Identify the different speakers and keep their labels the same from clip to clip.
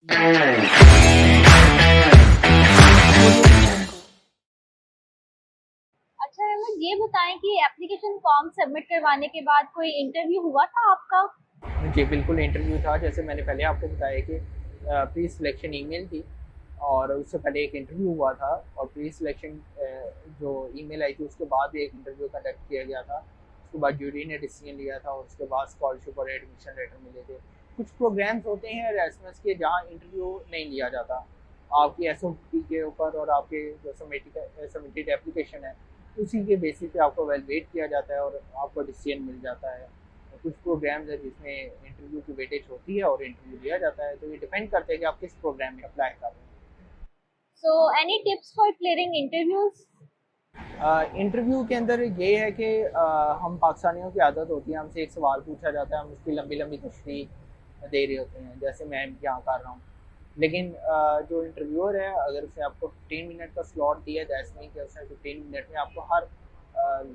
Speaker 1: अच्छा अहमद, ये बताएं कि एप्लीकेशन फॉर्म सबमिट करवाने के बाद कोई इंटरव्यू हुआ था आपका?
Speaker 2: जी, बिल्कुल इंटरव्यू था। जैसे मैंने पहले आपको बताया कि प्री सिलेक्शन ईमेल थी और उससे पहले एक इंटरव्यू हुआ था और प्री सिलेक्शन जो ईमेल आई थी उसके बाद एक इंटरव्यू कंडक्ट किया गया था। उसके बाद जूरी ने डिसीजन लिया था और उसके बाद स्कॉलरशिप और एडमिशन लेटर मिले थे। कुछ प्रोग्राम्स होते हैं एरास्मस के जहाँ इंटरव्यू नहीं लिया जाता। आपकी एसओपी के ऊपर और आपके जो सबमिटेड एप्लीकेशन है उसी के बेसिस पे आपको वैलिडेट किया जाता है और आपको डिसीजन मिल जाता है। कुछ प्रोग्राम्स है जिसमें इंटरव्यू की वेटेज होती है और इंटरव्यू दिया जाता है, तो ये डिपेंड करता है कि आप किस प्रोग्राम में अप्लाई कर रहे
Speaker 1: so any tips for clearing interviews?
Speaker 2: हैं। इंटरव्यू के अंदर ये है कि हम पाकिस्तानियों की आदत होती है, हमसे एक सवाल पूछा जाता है, हम उसकी लंबी लंबी तशरीह दे रहे होते हैं जैसे मैं यहाँ कर रहा हूँ। लेकिन जो इंटरव्यूअर है अगर उसने आपको 15 मिनट का स्लॉट दिया है, दैट्स मीन कि उसने 15 मिनट में आपको हर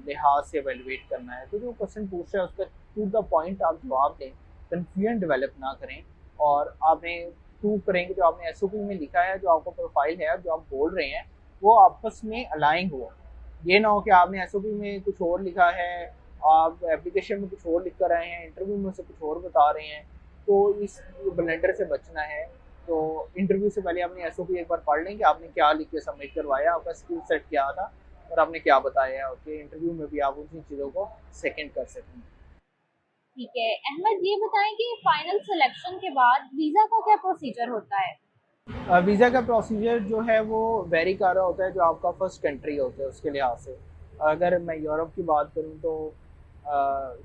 Speaker 2: लिहाज से एवेलुएट करना है, तो जो क्वेश्चन पूछ रहा है उसका टू द पॉइंट आप जवाब दें, कन्फ्यूजन डेवलप ना करें और आपने प्रूव करेंगे जो आपने एसओपी में लिखा है, जो आपका प्रोफाइल है, जो आप बोल रहे हैं वो आपस में अलाइन हो। ये ना हो कि आपने एसओपी में कुछ और लिखा है, आप एप्लीकेशन में कुछ और लिख कर आए हैं, इंटरव्यू में से कुछ और बता रहे हैं। तो इस ब्लेंडर से बचना है। तो इंटरव्यू से पहले आपने एसओपी एक बार पढ़ लें कि आपने क्या लिख के सबमिट करवाया, आपका स्किल सेट क्या था और आपने क्या बताया है, कि इंटरव्यू में भी आप उन चीज़ों को सेकंड कर सकें।
Speaker 1: ठीक है अहमद, ये बताएं कि फाइनल सिलेक्शन के बाद वीजा का क्या प्रोसीजर होता है?
Speaker 2: वीज़ा का प्रोसीजर जो है वो वेरी कर रहा होता है, जो आपका फर्स्ट कंट्री होता है उसके लिहाज से। अगर मैं यूरोप की बात करूँ तो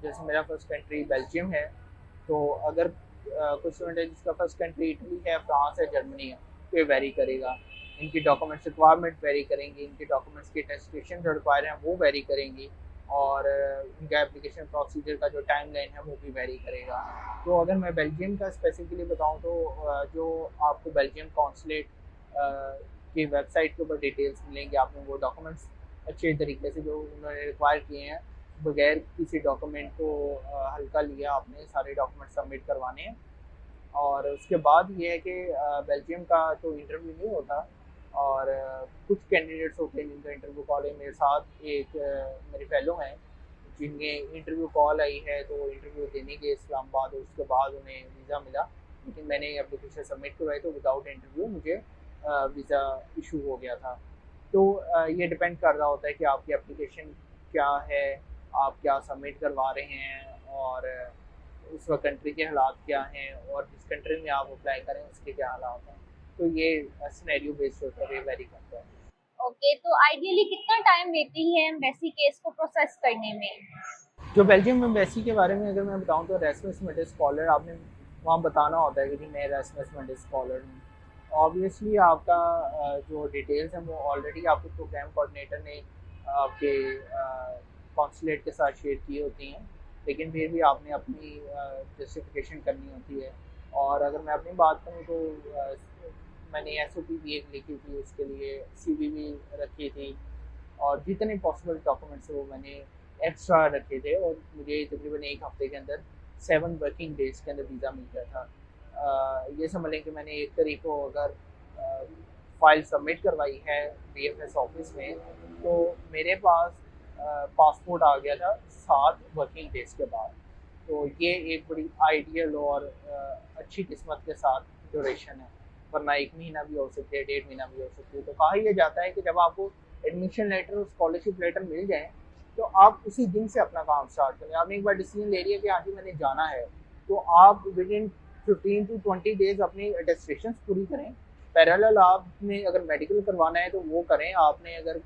Speaker 2: जैसे मेरा फर्स्ट कंट्री बेल्जियम है। तो अगर कुछ स्टूडेंट है जिसका फर्स्ट कंट्री इटली है, फ्रांस है, जर्मनी है, तो ये वेरी करेगा। इनकी डॉक्यूमेंट्स रिक्वायरमेंट वेरी करेंगी, इनके डॉक्यूमेंट्स की टेस्टेशन जो रिक्वायर हैं वो वेरी करेंगी और इनका एप्लीकेशन प्रोसीजर का जो टाइम लाइन है वो भी वेरी करेगा। तो अगर मैं बेल्जियम का स्पेसिफिकली बताऊँ तो जो आपको बेल्जियम कॉन्सुलेट की वेबसाइट के ऊपर डिटेल्स मिलेंगी, आपने वो डॉक्यूमेंट्स अच्छे तरीके से जो उन्होंने रिक्वायर किए हैं बगैर किसी डॉक्यूमेंट को हल्का लिया आपने सारे डॉक्यूमेंट सबमिट करवाने हैं। और उसके बाद ये है कि बेल्जियम का तो इंटरव्यू नहीं होता और कुछ कैंडिडेट्स होते हैं जिनका इंटरव्यू कॉल है। मेरे साथ एक मेरे फेलो हैं जिनके इंटरव्यू कॉल आई है, तो इंटरव्यू देने के इस्लामाबाद और उसके बाद उन्हें वीज़ा मिला। लेकिन मैंने एप्लीकेशन सबमिट करवाई तो विदाउट इंटरव्यू मुझे वीज़ा इशू हो गया था। तो ये डिपेंड कर रहा होता है कि आपकी एप्लीकेशन क्या है, आप क्या सबमिट करवा रहे हैं और उस वक्त कंट्री के हालात क्या हैं और जिस कंट्री में आप अप्लाई करें उसके क्या हालात हैं। तो ये सिनेरियो बेस्ड होता है, वेरी करता है।
Speaker 1: ओके, तो आइडियली कितना टाइम लेती है एम्बेसी केस को प्रोसेस करने में?
Speaker 2: जो बेल्जियम एम्बेसी के बारे में अगर मैं बताऊँ तो रेसमस मेंडिस स्कॉलर आपने वहाँ बताना होता है कि जी मैं रेसमस मेंडिस स्कॉलर हूँ। ऑब्वियसली आपका जो डिटेल्स हैं वो ऑलरेडी आपके प्रोग्राम कोऑर्डिनेटर ने आपके कॉन्सुलेट के साथ शेयर की होती हैं, लेकिन फिर भी आपने अपनी जस्टिफिकेशन करनी होती है। और अगर मैं अपनी बात करूँ तो मैंने एसओपी भी एक लिखी थी, उसके लिए सीवी भी रखी थी और जितने पॉसिबल डॉक्यूमेंट्स वो मैंने एक्स्ट्रा रखे थे और मुझे तकरीबन एक हफ्ते के अंदर 7 वर्किंग डेज के अंदर वीज़ा मिल गया था। ये समझ लें कि मैंने 1 तारीख को अगर फाइल सबमिट करवाई है बीएफएस ऑफिस में, तो मेरे पास पासपोर्ट आ गया था 7 वर्किंग डेज के बाद। तो ये एक बड़ी आइडियल और अच्छी किस्मत के साथ ड्यूरेशन है, वरना 1 महीना भी हो सकती है, 1.5 महीना भी हो सकती है। तो कहा यह जाता है कि जब आपको एडमिशन लेटर और स्कॉलरशिप लेटर मिल जाए तो आप उसी दिन से अपना काम स्टार्ट करें। आपने एक बार डिसीजन ले लिया कि हाँ जी मैंने जाना है, तो आप विद इन 15 to 20 डेज अपनी डेस्टिनेशन पूरी करें। पैरेलल आपने अगर मेडिकल करवाना है तो वो करें। आपने अगर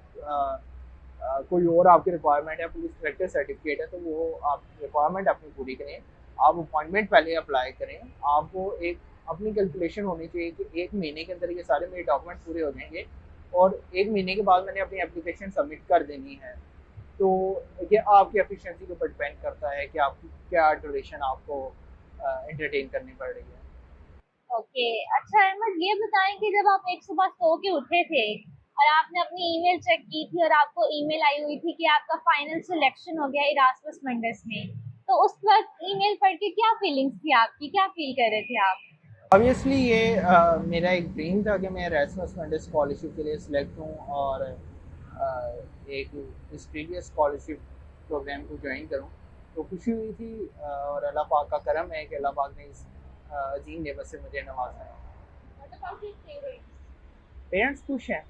Speaker 2: कोई और आपकी रिक्वायरमेंट है, पुलिस इंस्पेक्टर सर्टिफिकेट है, तो वो आप रिक्वायरमेंट अपनी पूरी करें। आप अपॉइंटमेंट पहले अप्लाई करें। आपको एक अपनी कैलकुलेशन होनी चाहिए कि 1 महीने के अंदर ये सारे मेरे डॉक्यूमेंट पूरे हो जाएंगे और 1 महीने के बाद मैंने अपनी एप्लीकेशन सबमिट कर देनी है। तो ये आपकी एफिशिएंसी के ऊपर डिपेंड करता है कि आपकी क्या ड्यूरेशन आपको एंटरटेन करनी पड़ रही है।
Speaker 1: ओके। अच्छा अहमद, ये बताएं कि जब आप एक सुबह सो के उठे थे और आपने अपनी ईमेल चेक की थी और आपको ईमेल आई हुई थी कि आपका फाइनल सिलेक्शन हो गया इरास्मस मंडस में, तो उस वक्त ईमेल पढ़ के क्या फीलिंग्स थी आपकी, क्या फील कर रहे थे आप?
Speaker 2: ऑब्वियसली ये मेरा एक ड्रीम था कि मैं एरास्मस मेंडस स्कॉलरशिप के लिए सिलेक्ट हूँ और एक प्रीवियस स्कॉलरशिप प्रोग्राम को ज्वाइन करूँ। तो खुशी हुई थी और अल्लाह पाक का करम है कि अल्लाह पाक ने इस अजीम नेमत से मुझे नवाजा है।
Speaker 1: What about your parents?
Speaker 2: Parents खुश हैं।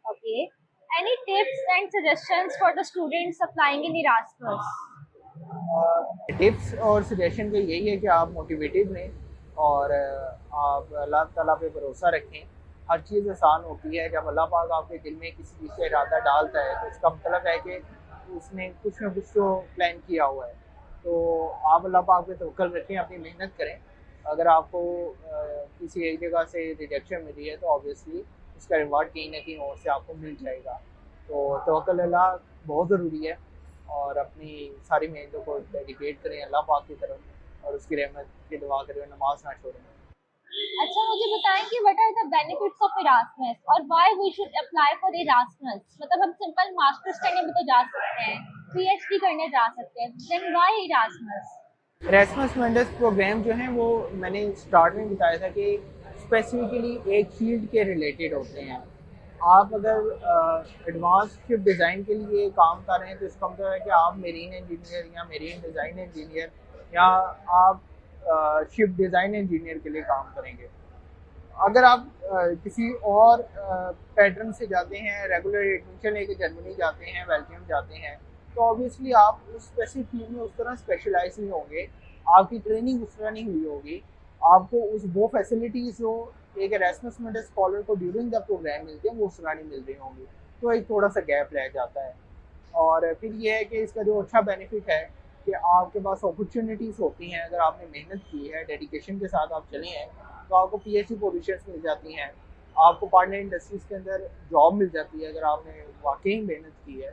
Speaker 1: Okay. Any tips and suggestions for the students applying in Erasmus?
Speaker 2: Tips और सजेशन का यही है कि आप मोटिवेटेड रहें और आप अल्लाह ताला पे भरोसा रखें। हर चीज़ आसान होती है जब अल्लाह पाक आपके दिल में किसी चीज़ का इरादा डालता है, तो इसका मतलब है कि उसने कुछ ना कुछ तो प्लान किया हुआ है। तो आप अल्लाह पाक पे तवक्कल रखें, अपनी मेहनत करें। अगर आपको किसी एक जगह से रिजेक्शन मिली है तो ऑब्वियसली उसका रिवार्ड कहीं ना कहीं और से आपको मिल जाएगा। तो तवक्कल अल्लाह बहुत ज़रूरी है और अपनी सारी मेहनतों को डेडिकेट करें अल्लाह पाक की तरफ और उसकी रहमत की दुआ करें, नमाज ना छोड़ें।
Speaker 1: अच्छा, मुझे बताएं कि what are the benefits of Erasmus और why we should apply for Erasmus. मतलब हम सिंपल मास्टर्स करने भी तो जा सकते हैं, पीएचडी करने जा सकते हैं, then why Erasmus?
Speaker 2: Erasmus Mundus program जो हैं वो मैंने स्टार्ट में बताया था कि स्पेसिफिकली एक फील्ड के रिलेटेड होते हैं। आप अगर एडवांस शिप डिज़ाइन के लिए काम कर रहे हैं तो इसका मतलब है कि आप मेरीन इंजीनियर या मेरीन डिज़ाइन इंजीनियर या आप शिप डिज़ाइन इंजीनियर के लिए काम करेंगे। अगर आप किसी और पैटर्न से जाते हैं, रेगुलर एडमिशन लेके जर्मनी जाते हैं, बेल्जियम जाते हैं, तो ऑब्वियसली आप उस स्पेसिफिक फील्ड में उस तरह स्पेशलाइज नहीं होंगे, आपकी ट्रेनिंग उस तरह नहीं हुई होगी, आपको उस वो फैसिलिटीज़ जो एक एरास्मस मेंडस स्कॉलर को ड्यूरिंग द प्रोग्राम मिलती हैं वो उस तरह नहीं मिल रही होंगी। तो एक थोड़ा सा गैप रह जाता है। और फिर ये है कि इसका जो अच्छा बेनिफिट है कि आपके पास अपॉर्चुनिटीज़ होती हैं। अगर आपने मेहनत की है, डेडिकेशन के साथ आप चले हैं, तो आपको पीएचडी पोजीशंस मिल जाती हैं, आपको पार्टनर इंडस्ट्रीज़ के अंदर जॉब मिल जाती है अगर आपने वाकई मेहनत की है।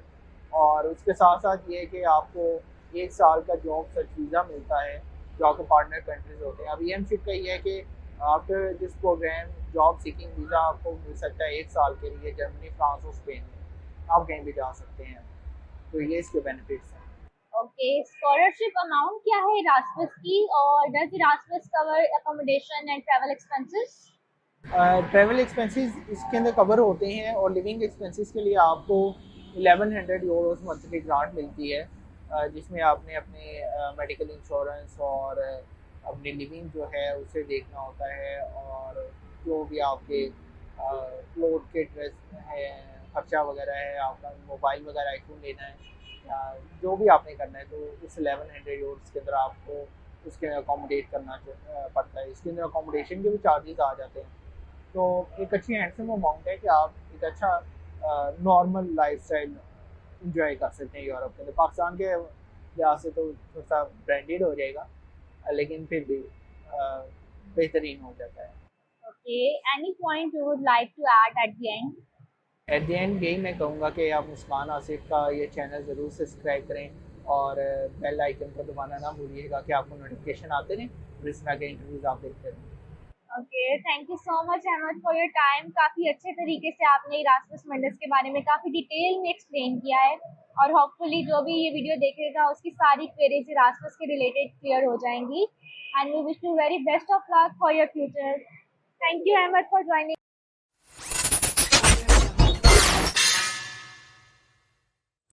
Speaker 2: और उसके साथ साथ ये है कि आपको 1 साल का जॉब सर्च वीज़ा मिलता है जो आपके पार्टनर कंट्रीज होते हैं। अब ईएमशिप का ये है कि after this program job seeking visa आपको मिल सकता है 1 साल के लिए जर्मनी, फ्रांस और स्पेन में। आप कहीं भी जा सकते हैं। तो ये इसके बेनिफिट्स हैं।
Speaker 1: ओके, स्कॉलरशिप अमाउंट क्या है इरास्मस की और does Erasmus cover accommodation and travel expenses?
Speaker 2: Travel expenses इसके अंदर कवर होते हैं और लिविंग एक्सपेंसेस के लिए आपको 1100 यूरोस मंथली ग्रांट मिलती है, जिसमें आपने अपने मेडिकल इंश्योरेंस और अपनी लिविंग जो है उसे देखना होता है और जो भी आपके क्लोथ के ड्रेस है, खर्चा वगैरह है, आपका मोबाइल वगैरह आईफोन लेना है या जो भी आपने करना है, तो उस 1100 यूरोस के अंदर आपको उसके अकोमोडेट करना पड़ता है। इसके अंदर अकोमोडेशन के भी चार्जेस आ जाते हैं। तो एक अच्छी हैंडसम अमाउंट है कि आप एक अच्छा नॉर्मल लाइफस्टाइल इंजॉय कर सकते हैं यूरोप के अंदर। पाकिस्तान के लिहाज से तो थोड़ा सा ब्रांडेड हो जाएगा, लेकिन फिर भी बेहतरीन हो जाता है।
Speaker 1: Okay, any point you would like to add at the end?
Speaker 2: At the end यही मैं कहूँगा कि आप मुस्कान आसिफ का ये चैनल ज़रूर सब्सक्राइब करें और बेल आइकन को दबाना ना भूलिएगा कि आपको नोटिफिकेशन आते रहें और इस तरह के इंटरव्यूज़ आप देखते रहें।
Speaker 1: Okay, thank you so much Ahmed for your time. काफ़ी अच्छे तरीके से आपने इरास्मस मेंडस के बारे में काफ़ी डिटेल में एक्सप्लेन किया है और होपफुली जो भी ये वीडियो देखेगा उसकी सारी क्वेरीज इरास्मस के रिलेटेड क्लियर हो जाएंगी। And we wish you very best of luck for your future. Thank you Ahmed for joining.